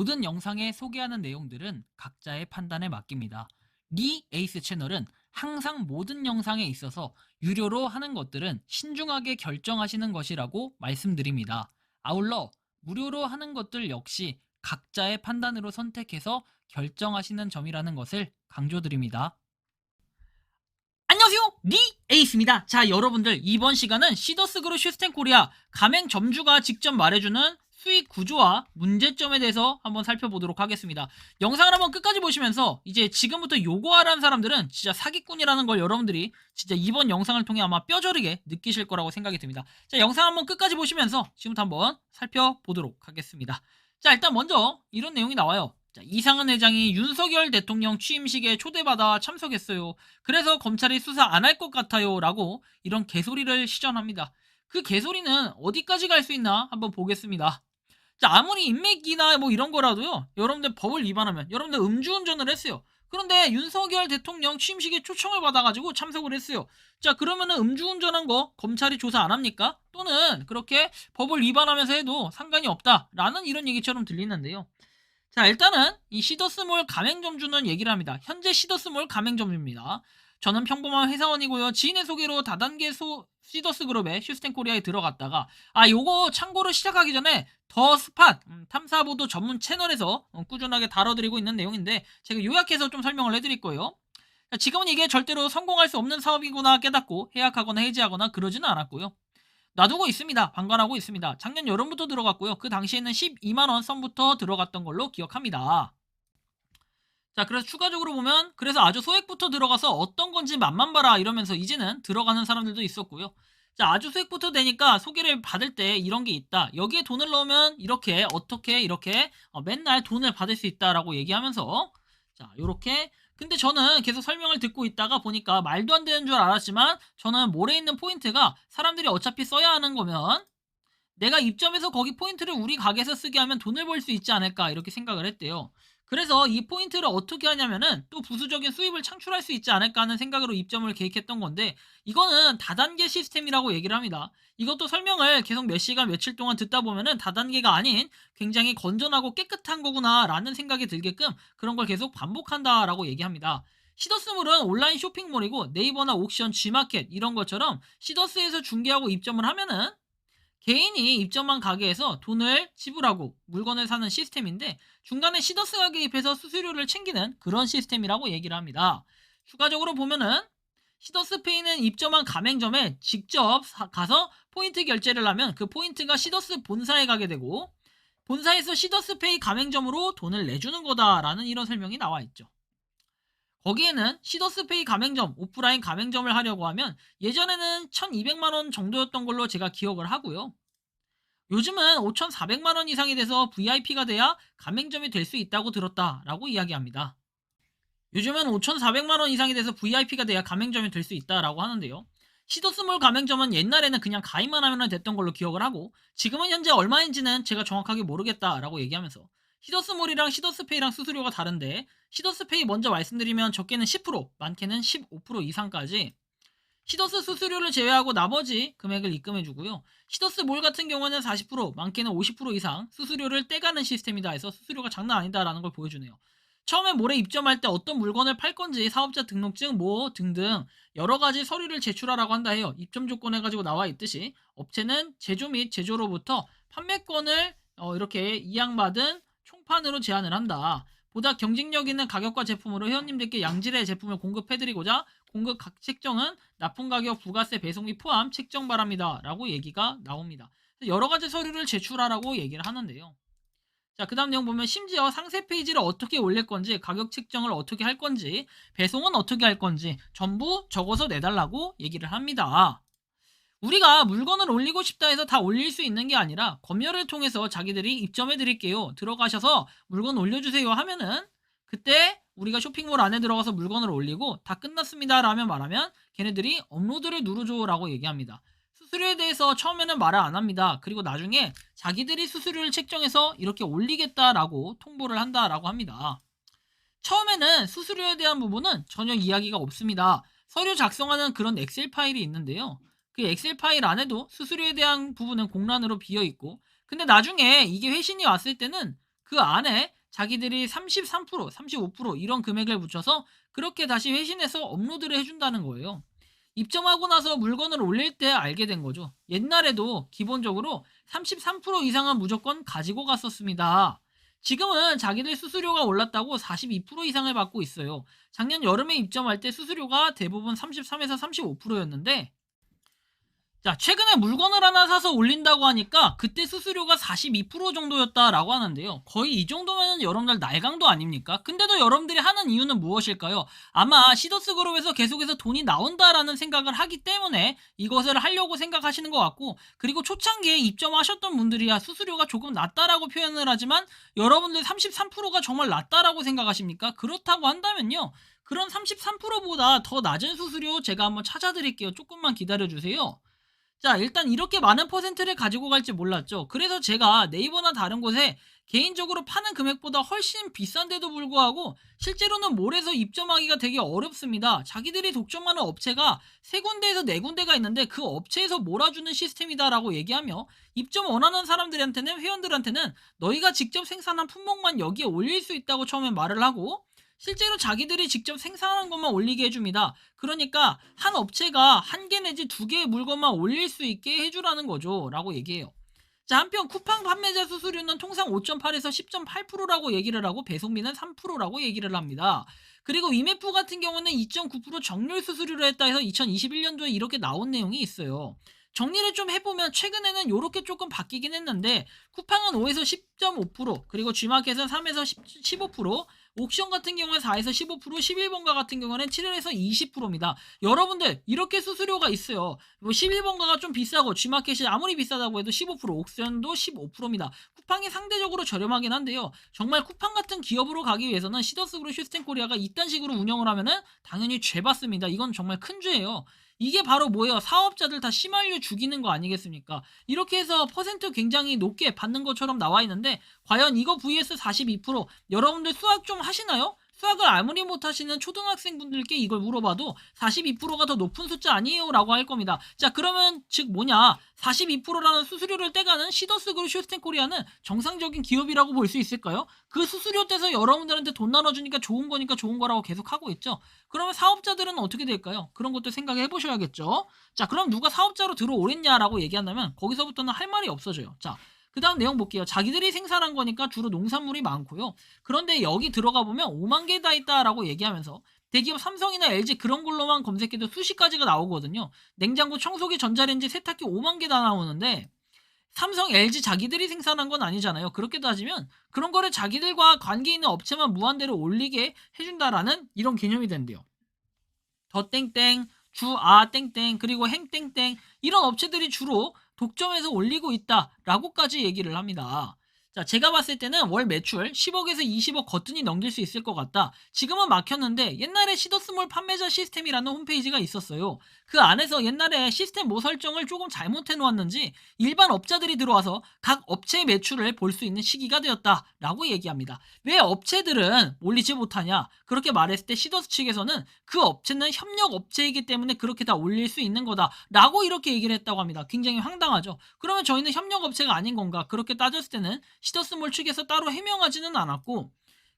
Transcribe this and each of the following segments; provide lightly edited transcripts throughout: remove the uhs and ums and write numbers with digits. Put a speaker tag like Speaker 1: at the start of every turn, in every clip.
Speaker 1: 모든 영상에 소개하는 내용들은 각자의 판단에 맡깁니다. 리 에이스 채널은 항상 모든 영상에 있어서 유료로 하는 것들은 신중하게 결정하시는 것이라고 말씀드립니다. 아울러 무료로 하는 것들 역시 각자의 판단으로 선택해서 결정하시는 점이라는 것을 강조드립니다. 안녕하세요, 리 에이스입니다. 자, 여러분들, 이번 시간은 시더스그룹 시스템 코리아 가맹점주가 직접 말해주는 수익 구조와 문제점에 대해서 한번 살펴보도록 하겠습니다. 영상을 한번 끝까지 보시면서 이제 지금부터 요거 하라는 사람들은 진짜 사기꾼이라는 걸 여러분들이 진짜 이번 영상을 통해 아마 뼈저리게 느끼실 거라고 생각이 듭니다. 자, 영상 한번 끝까지 보시면서 지금부터 한번 살펴보도록 하겠습니다. 자, 일단 먼저 이런 내용이 나와요. 자, 이상은 회장이 윤석열 대통령 취임식에 초대받아 참석했어요. 그래서 검찰이 수사 안 할 것 같아요 라고 이런 개소리를 시전합니다. 그 개소리는 어디까지 갈 수 있나 한번 보겠습니다. 자, 아무리 인맥이나 뭐 이런 거라도요, 여러분들 법을 위반하면 여러분들 음주운전을 했어요. 그런데 윤석열 대통령 취임식에 초청을 받아가지고 참석을 했어요. 자, 그러면은 음주운전한 거 검찰이 조사 안 합니까? 또는 그렇게 법을 위반하면서 해도 상관이 없다라는 이런 얘기처럼 들리는데요. 자, 일단은 이 시더스몰 가맹점주는 얘기를 합니다. 현재 시더스몰 가맹점주입니다. 저는 평범한 회사원이고요. 지인의 소개로 다단계 시더스그룹의 시스템 코리아에 들어갔다가 요거 참고로 시작하기 전에 더 스팟 탐사보도 전문 채널에서 꾸준하게 다뤄드리고 있는 내용인데 제가 요약해서 좀 설명을 해드릴 거예요. 자, 지금은 이게 절대로 성공할 수 없는 사업이구나 깨닫고 해약하거나 해지하거나 그러지는 않았고요. 놔두고 있습니다. 방관하고 있습니다. 작년 여름부터 들어갔고요. 그 당시에는 12만원 선부터 들어갔던 걸로 기억합니다. 자, 그래서 추가적으로 보면 그래서 아주 소액부터 들어가서 어떤 건지 맛만 봐라 이러면서 이제는 들어가는 사람들도 있었고요. 자, 아주 소액부터 되니까 소개를 받을 때 이런 게 있다. 여기에 돈을 넣으면 이렇게 어떻게 이렇게 맨날 돈을 받을 수 있다라고 얘기하면서 자, 요렇게 근데 저는 계속 설명을 듣고 있다가 보니까 말도 안 되는 줄 알았지만 저는 몰에 있는 포인트가 사람들이 어차피 써야 하는 거면 내가 입점해서 거기 포인트를 우리 가게에서 쓰게 하면 돈을 벌 수 있지 않을까 이렇게 생각을 했대요. 그래서 이 포인트를 어떻게 하냐면은 또 부수적인 수입을 창출할 수 있지 않을까 하는 생각으로 입점을 계획했던 건데 이거는 다단계 시스템이라고 얘기를 합니다. 이것도 설명을 계속 몇 시간 며칠 동안 듣다 보면은 다단계가 아닌 굉장히 건전하고 깨끗한 거구나 라는 생각이 들게끔 그런 걸 계속 반복한다라고 얘기합니다. 시더스몰은 온라인 쇼핑몰이고 네이버나 옥션, G마켓 이런 것처럼 시더스에서 중개하고 입점을 하면은 개인이 입점한 가게에서 돈을 지불하고 물건을 사는 시스템인데 중간에 시더스가 개입해서 수수료를 챙기는 그런 시스템이라고 얘기를 합니다. 추가적으로 보면은 시더스페이는 입점한 가맹점에 직접 가서 포인트 결제를 하면 그 포인트가 시더스 본사에 가게 되고 본사에서 시더스페이 가맹점으로 돈을 내주는 거다라는 이런 설명이 나와 있죠. 거기에는 시더스페이 가맹점, 오프라인 가맹점을 하려고 하면 예전에는 1200만원 정도였던 걸로 제가 기억을 하고요. 요즘은 5400만원 이상이 돼서 VIP가 돼야 가맹점이 될 수 있다고 들었다라고 이야기합니다. 요즘은 5400만원 이상이 돼서 VIP가 돼야 가맹점이 될 수 있다라고 하는데요. 시더스몰 가맹점은 옛날에는 그냥 가입만 하면 됐던 걸로 기억을 하고 지금은 현재 얼마인지는 제가 정확하게 모르겠다라고 얘기하면서 시더스몰이랑 시더스페이랑 수수료가 다른데 시더스페이 먼저 말씀드리면 적게는 10%, 많게는 15% 이상까지 시더스 수수료를 제외하고 나머지 금액을 입금해주고요. 시더스몰 같은 경우는 40%, 많게는 50% 이상 수수료를 떼가는 시스템이다 해서 수수료가 장난 아니다라는 걸 보여주네요. 처음에 몰에 입점할 때 어떤 물건을 팔 건지 사업자 등록증 뭐 등등 여러 가지 서류를 제출하라고 한다 해요. 입점 조건 해가지고 나와 있듯이 업체는 제조 및 제조로부터 판매권을 이렇게 이양받은 총판으로 제한을 한다. 보다 경쟁력 있는 가격과 제품으로 회원님들께 양질의 제품을 공급해드리고자 공급 각 책정은 납품 가격, 부가세, 배송비 포함 책정 바랍니다. 라고 얘기가 나옵니다. 여러 가지 서류를 제출하라고 얘기를 하는데요. 자, 그 다음 내용 보면 심지어 상세 페이지를 어떻게 올릴 건지, 가격 책정을 어떻게 할 건지, 배송은 어떻게 할 건지 전부 적어서 내달라고 얘기를 합니다. 우리가 물건을 올리고 싶다 해서 다 올릴 수 있는 게 아니라 검열을 통해서 자기들이 입점해 드릴게요. 들어가셔서 물건 올려주세요 하면은 그때 우리가 쇼핑몰 안에 들어가서 물건을 올리고 다 끝났습니다 라면 말하면 걔네들이 업로드를 누르죠 라고 얘기합니다. 수수료에 대해서 처음에는 말을 안 합니다. 그리고 나중에 자기들이 수수료를 책정해서 이렇게 올리겠다라고 통보를 한다라고 합니다. 처음에는 수수료에 대한 부분은 전혀 이야기가 없습니다. 서류 작성하는 그런 엑셀 파일이 있는데요. 그 엑셀 파일 안에도 수수료에 대한 부분은 공란으로 비어 있고 근데 나중에 이게 회신이 왔을 때는 그 안에 자기들이 33%, 35% 이런 금액을 붙여서 그렇게 다시 회신해서 업로드를 해준다는 거예요. 입점하고 나서 물건을 올릴 때 알게 된 거죠. 옛날에도 기본적으로 33% 이상은 무조건 가지고 갔었습니다. 지금은 자기들 수수료가 올랐다고 42% 이상을 받고 있어요. 작년 여름에 입점할 때 수수료가 대부분 33에서 35%였는데 자, 최근에 물건을 하나 사서 올린다고 하니까 그때 수수료가 42% 정도였다라고 하는데요. 거의 이 정도면 여러분들 날강도 아닙니까? 근데도 여러분들이 하는 이유는 무엇일까요? 아마 시더스 그룹에서 계속해서 돈이 나온다라는 생각을 하기 때문에 이것을 하려고 생각하시는 것 같고, 그리고 초창기에 입점하셨던 분들이야 수수료가 조금 낮다라고 표현을 하지만 여러분들 33%가 정말 낮다라고 생각하십니까? 그렇다고 한다면요, 그런 33%보다 더 낮은 수수료 제가 한번 찾아드릴게요. 조금만 기다려주세요. 자, 일단 이렇게 많은 퍼센트를 가지고 갈지 몰랐죠. 그래서 제가 네이버나 다른 곳에 개인적으로 파는 금액보다 훨씬 비싼데도 불구하고 실제로는 몰에서 입점하기가 되게 어렵습니다. 자기들이 독점하는 업체가 세 군데에서 네 군데가 있는데 그 업체에서 몰아주는 시스템이다라고 얘기하며, 입점 원하는 사람들한테는, 회원들한테는 너희가 직접 생산한 품목만 여기에 올릴 수 있다고 처음에 말을 하고, 실제로 자기들이 직접 생산한 것만 올리게 해줍니다. 그러니까 한 업체가 한 개 내지 두 개의 물건만 올릴 수 있게 해주라는 거죠 라고 얘기해요. 자, 한편 쿠팡 판매자 수수료는 통상 5.8에서 10.8%라고 얘기를 하고 배송비는 3%라고 얘기를 합니다. 그리고 위메프 같은 경우는 2.9% 정률 수수료를 했다 해서 2021년도에 이렇게 나온 내용이 있어요. 정리를 좀 해보면 최근에는 이렇게 조금 바뀌긴 했는데, 쿠팡은 5에서 10.5%, 그리고 G마켓은 3에서 15%, 옥션 같은 경우는 4에서 15%, 11번가 같은 경우는 7에서 20%입니다. 여러분들 이렇게 수수료가 있어요. 뭐 11번가가 좀 비싸고 G마켓이 아무리 비싸다고 해도 15%, 옥션도 15%입니다. 쿠팡이 상대적으로 저렴하긴 한데요. 정말 쿠팡 같은 기업으로 가기 위해서는 시더스그룹 슈스텐코리아가 이딴 식으로 운영을 하면은 당연히 죄받습니다. 이건 정말 큰 죄예요. 이게 바로 뭐예요? 사업자들 다 심할류 죽이는 거 아니겠습니까? 이렇게 해서 퍼센트 굉장히 높게 받는 것처럼 나와 있는데, 과연 이거 vs 42%, 여러분들 수학 좀 하시나요? 수학을 아무리 못하시는 초등학생분들께 이걸 물어봐도 42%가 더 높은 숫자 아니에요? 라고 할 겁니다. 자, 그러면 즉 뭐냐, 42%라는 수수료를 떼가는 시더스그룹 슈스텐코리아는 정상적인 기업이라고 볼 수 있을까요? 그 수수료 떼서 여러분들한테 돈 나눠주니까 좋은 거니까 좋은 거라고 계속 하고 있죠. 그러면 사업자들은 어떻게 될까요? 그런 것도 생각해 보셔야겠죠. 자, 그럼 누가 사업자로 들어오랬냐라고 얘기한다면 거기서부터는 할 말이 없어져요. 자, 그 다음 내용 볼게요. 자기들이 생산한 거니까 주로 농산물이 많고요. 그런데 여기 들어가 보면 5만 개 다 있다라고 얘기하면서 대기업 삼성이나 LG 그런 걸로만 검색해도 수십 가지가 나오거든요. 냉장고, 청소기, 전자레인지, 세탁기 5만 개 다 나오는데 삼성, LG 자기들이 생산한 건 아니잖아요. 그렇게 따지면 그런 거를 자기들과 관계 있는 업체만 무한대로 올리게 해준다라는 이런 개념이 된대요. 더 땡땡, 주아 땡땡, 그리고 행 땡땡, 이런 업체들이 주로 독점해서 올리고 있다라고까지 얘기를 합니다. 자, 제가 봤을 때는 월 매출 10억에서 20억 거뜬히 넘길 수 있을 것 같다. 지금은 막혔는데 옛날에 시더스몰 판매자 시스템이라는 홈페이지가 있었어요. 그 안에서 옛날에 시스템 뭐 설정을 조금 잘못해 놓았는지 일반 업자들이 들어와서 각 업체의 매출을 볼 수 있는 시기가 되었다라고 얘기합니다. 왜 업체들은 올리지 못하냐? 그렇게 말했을 때 시더스 측에서는 그 업체는 협력 업체이기 때문에 그렇게 다 올릴 수 있는 거다라고 이렇게 얘기를 했다고 합니다. 굉장히 황당하죠. 그러면 저희는 협력 업체가 아닌 건가? 그렇게 따졌을 때는 시더스몰 측에서 따로 해명하지는 않았고,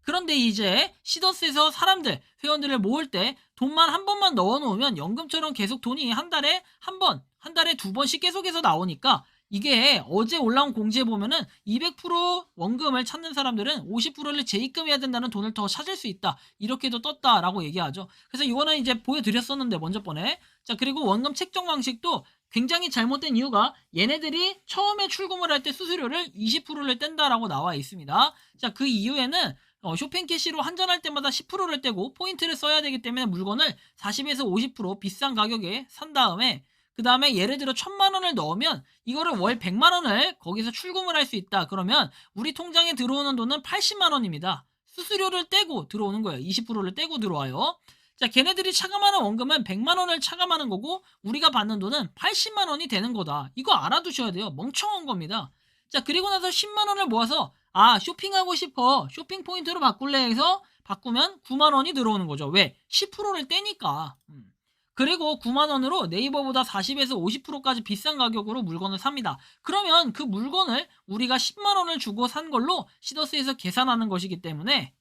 Speaker 1: 그런데 이제 시더스에서 사람들, 회원들을 모을 때 돈만 한 번만 넣어놓으면 연금처럼 계속 돈이 한 달에 한 번, 한 달에 두 번씩 계속해서 나오니까, 이게 어제 올라온 공지에 보면은 200% 원금을 찾는 사람들은 50%를 재입금해야 된다는 돈을 더 찾을 수 있다, 이렇게도 떴다라고 얘기하죠. 그래서 이거는 이제 보여드렸었는데 먼저 번에, 자, 그리고 원금 책정 방식도 굉장히 잘못된 이유가 얘네들이 처음에 출금을 할 때 수수료를 20%를 뗀다라고 나와 있습니다. 자, 그 이후에는 쇼핑캐시로 환전할 때마다 10%를 떼고 포인트를 써야 되기 때문에 물건을 40에서 50% 비싼 가격에 산 다음에, 그 다음에 예를 들어 1,000만 원을 넣으면 이거를 월 100만 원을 거기서 출금을 할 수 있다. 그러면 우리 통장에 들어오는 돈은 80만 원입니다. 수수료를 떼고 들어오는 거예요. 20%를 떼고 들어와요. 자, 걔네들이 차감하는 원금은 100만 원을 차감하는 거고 우리가 받는 돈은 80만 원이 되는 거다. 이거 알아두셔야 돼요. 멍청한 겁니다. 자, 그리고 나서 10만 원을 모아서 쇼핑하고 싶어, 쇼핑 포인트로 바꿀래 해서 바꾸면 9만 원이 들어오는 거죠. 왜? 10%를 떼니까. 그리고 9만원으로 네이버보다 40에서 50%까지 비싼 가격으로 물건을 삽니다. 그러면 그 물건을 우리가 10만원을 주고 산 걸로 시더스에서 계산하는 것이기 때문에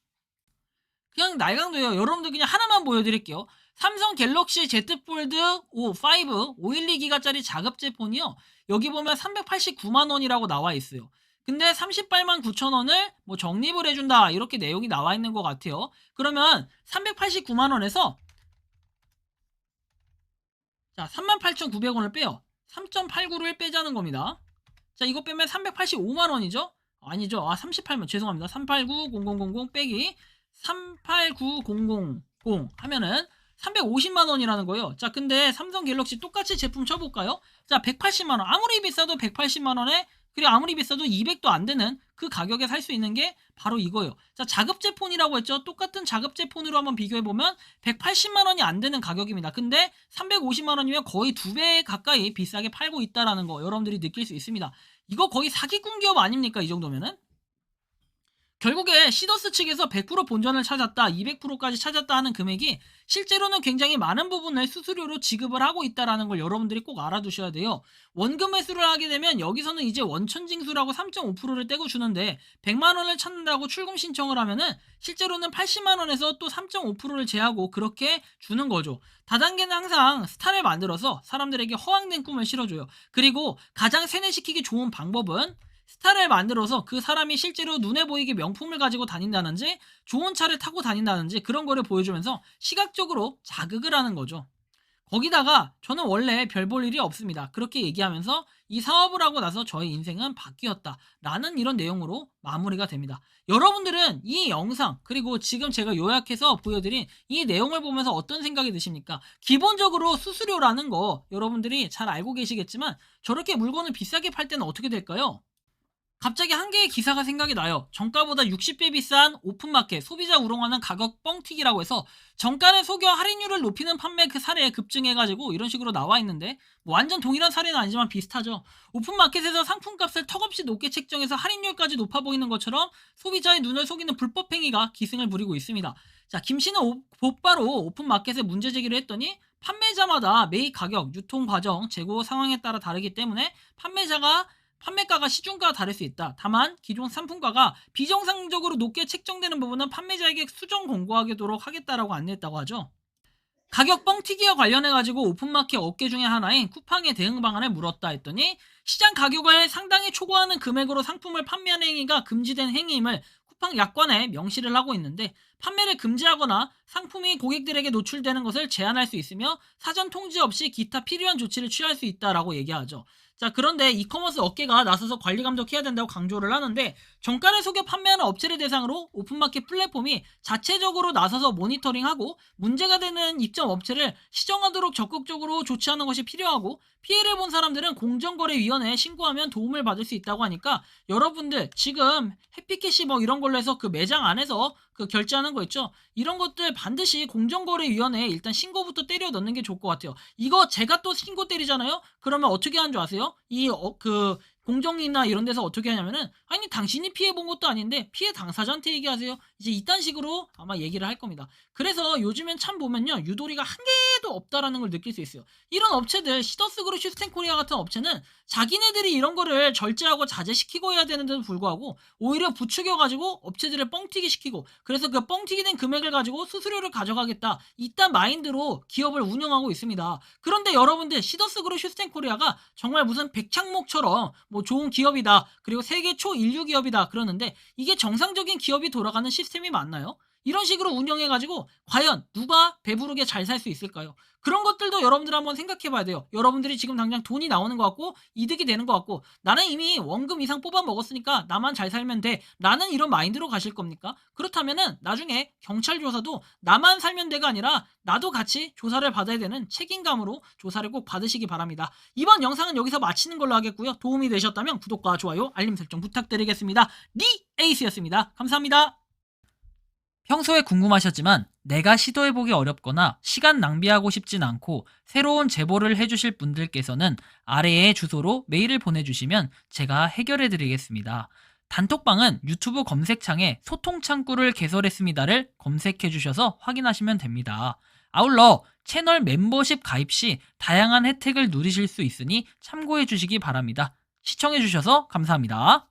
Speaker 1: 그냥 날강도예요. 여러분들 그냥 하나만 보여드릴게요. 삼성 갤럭시 Z 폴드 5, 512기가짜리 자급제 폰이요. 여기 보면 389만원이라고 나와 있어요. 근데 38만 9천원을 뭐 적립을 해준다 이렇게 내용이 나와 있는 것 같아요. 그러면 389만원에서 자 38,900원을 빼요. 3.89를 빼자는 겁니다. 자 이거 빼면 385만원이죠? 아니죠. 38만 죄송합니다. 389,0000 빼기 389,000 하면은 350만원이라는 거예요. 자 근데 삼성 갤럭시 똑같이 제품 쳐볼까요? 자 180만원 아무리 비싸도 180만원에 그리고 아무리 비싸도 200도 안 되는 그 가격에 살 수 있는 게 바로 이거예요. 자 자급제 폰이라고 했죠. 똑같은 자급제 폰으로 한번 비교해보면 180만원이 안 되는 가격입니다. 근데 350만원이면 거의 2배 가까이 비싸게 팔고 있다라는 거 여러분들이 느낄 수 있습니다. 이거 거의 사기꾼 기업 아닙니까? 이 정도면은? 결국에 시더스 측에서 100% 본전을 찾았다, 200%까지 찾았다 하는 금액이 실제로는 굉장히 많은 부분을 수수료로 지급을 하고 있다는 걸 여러분들이 꼭 알아두셔야 돼요. 원금 회수를 하게 되면 여기서는 이제 원천징수라고 3.5%를 떼고 주는데 100만원을 찾는다고 출금 신청을 하면은 실제로는 80만원에서 또 3.5%를 제하고 그렇게 주는 거죠. 다단계는 항상 스타를 만들어서 사람들에게 허황된 꿈을 실어줘요. 그리고 가장 세뇌시키기 좋은 방법은 스타를 만들어서 그 사람이 실제로 눈에 보이게 명품을 가지고 다닌다든지 좋은 차를 타고 다닌다든지 그런 거를 보여주면서 시각적으로 자극을 하는 거죠. 거기다가 저는 원래 별 볼 일이 없습니다. 그렇게 얘기하면서 이 사업을 하고 나서 저의 인생은 바뀌었다 라는 이런 내용으로 마무리가 됩니다. 여러분들은 이 영상 그리고 지금 제가 요약해서 보여드린 이 내용을 보면서 어떤 생각이 드십니까? 기본적으로 수수료라는 거 여러분들이 잘 알고 계시겠지만 저렇게 물건을 비싸게 팔 때는 어떻게 될까요? 갑자기 한 개의 기사가 생각이 나요. 정가보다 60배 비싼 오픈마켓, 소비자 우롱하는 가격 뻥튀기라고 해서 정가를 속여 할인율을 높이는 판매 그 사례에 급증해가지고 이런 식으로 나와 있는데 뭐 완전 동일한 사례는 아니지만 비슷하죠. 오픈마켓에서 상품값을 턱없이 높게 책정해서 할인율까지 높아 보이는 것처럼 소비자의 눈을 속이는 불법 행위가 기승을 부리고 있습니다. 자, 김 씨는 곧바로 오픈마켓에 문제 제기를 했더니 판매자마다 매입 가격, 유통 과정, 재고 상황에 따라 다르기 때문에 판매가가 시중가와 다를 수 있다. 다만 기존 상품가가 비정상적으로 높게 책정되는 부분은 판매자에게 수정 공고하도록 하겠다라고 안내했다고 하죠. 가격 뻥튀기와 관련해가지고 오픈마켓 업계 중에 하나인 쿠팡의 대응 방안을 물었다 했더니 시장 가격을 상당히 초과하는 금액으로 상품을 판매하는 행위가 금지된 행위임을 쿠팡 약관에 명시를 하고 있는데 판매를 금지하거나 상품이 고객들에게 노출되는 것을 제한할 수 있으며 사전 통지 없이 기타 필요한 조치를 취할 수 있다라고 얘기하죠. 자, 그런데 이커머스 업계가 나서서 관리 감독해야 된다고 강조를 하는데 정가를 속여 판매하는 업체를 대상으로 오픈마켓 플랫폼이 자체적으로 나서서 모니터링하고 문제가 되는 입점 업체를 시정하도록 적극적으로 조치하는 것이 필요하고 피해를 본 사람들은 공정거래위원회에 신고하면 도움을 받을 수 있다고 하니까 여러분들 지금 해피캐시 뭐 이런 걸로 해서 그 매장 안에서 그 결제하는 거 있죠? 이런 것들 반드시 공정거래위원회에 일단 신고부터 때려 넣는 게 좋을 것 같아요. 이거 제가 또 신고 때리잖아요? 그러면 어떻게 하는 줄 아세요? 공정위나 이런 데서 어떻게 하냐면은 아니 당신이 피해 본 것도 아닌데 피해 당사자한테 얘기하세요. 이제 이딴 식으로 아마 얘기를 할 겁니다. 그래서 요즘엔 참 보면요 유도리가 한 개도 없다라는 걸 느낄 수 있어요. 이런 업체들 시더스그룹 시스템코리아 같은 업체는 자기네들이 이런 거를 절제하고 자제시키고 해야 되는데도 불구하고 오히려 부추겨가지고 업체들을 뻥튀기 시키고 그래서 그 뻥튀기 된 금액을 가지고 수수료를 가져가겠다 이딴 마인드로 기업을 운영하고 있습니다. 그런데 여러분들 시더스그룹 시스템코리아가 정말 무슨 백창목처럼 뭐 좋은 기업이다 그리고 세계 초인류 기업이다 그러는데 이게 정상적인 기업이 돌아가는 시스템이 맞나요? 이런 식으로 운영해가지고 과연 누가 배부르게 잘 살 수 있을까요? 그런 것들도 여러분들 한번 생각해 봐야 돼요. 여러분들이 지금 당장 돈이 나오는 것 같고 이득이 되는 것 같고 나는 이미 원금 이상 뽑아 먹었으니까 나만 잘 살면 돼 라는 이런 마인드로 가실 겁니까? 그렇다면은 나중에 경찰 조사도 나만 살면 돼가 아니라 나도 같이 조사를 받아야 되는 책임감으로 조사를 꼭 받으시기 바랍니다. 이번 영상은 여기서 마치는 걸로 하겠고요. 도움이 되셨다면 구독과 좋아요 알림 설정 부탁드리겠습니다. 리 에이스였습니다. 감사합니다. 평소에 궁금하셨지만 내가 시도해보기 어렵거나 시간 낭비하고 싶진 않고 새로운 제보를 해주실 분들께서는 아래의 주소로 메일을 보내주시면 제가 해결해드리겠습니다. 단톡방은 유튜브 검색창에 소통창구를 개설했습니다를 검색해주셔서 확인하시면 됩니다. 아울러 채널 멤버십 가입 시 다양한 혜택을 누리실 수 있으니 참고해 주시기 바랍니다. 시청해 주셔서 감사합니다.